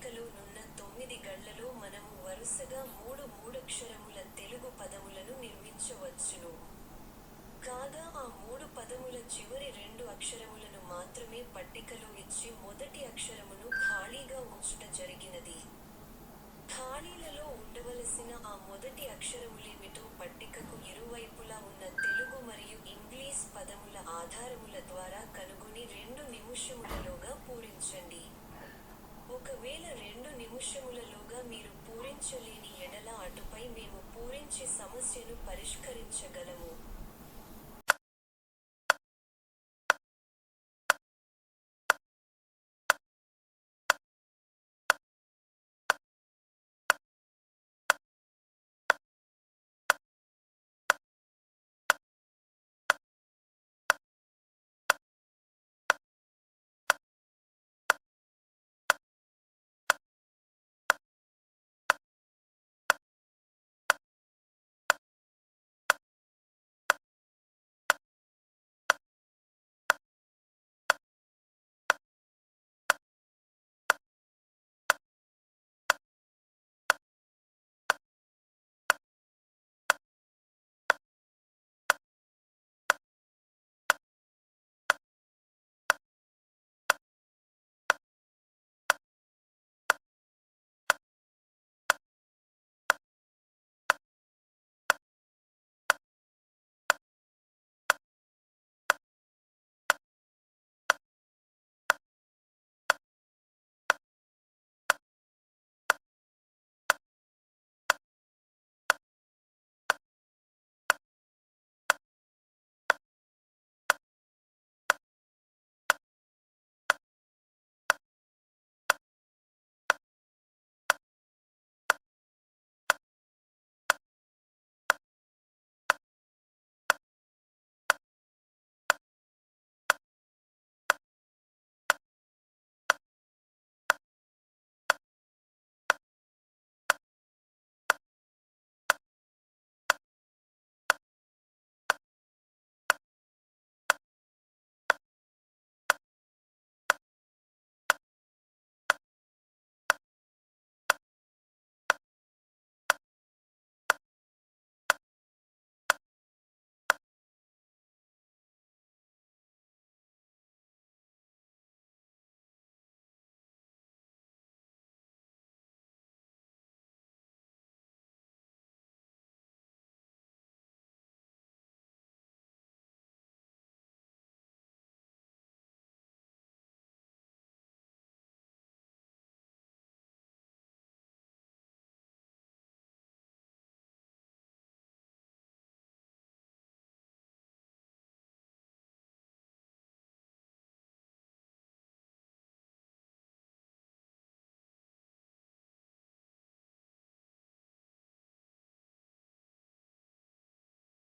పట్టికలో నున్న 9 గళ్లలో మనము వరుసగా మూడక్షరముల తెలుగు పదములను నిర్మించవచ్చును. కాగా ఆ 3 పదముల చివరి 2 అక్షరములను మాత్రమే పట్టికలో ఇచ్చి మొదటి అక్షరమును ఖాళీగా ఉంచుట జరిగినది. ఖాళీలలో ఉండవలసిన ఆ మొదటి అక్షరములేమిటో పట్టికకు ఇరువైపులా ఉన్న తెలుగు మరియు ఇంగ్లీష్ పదముల ఆధారముల ద్వారా కనుగొని 2 నిముషములలోగా పూరించండి. ఒకవేళ 2 నిముషములలోగా మీరు పూరించలేని ఎడల అటుపై మేము పూరించి సమస్యను పరిష్కరించగలము.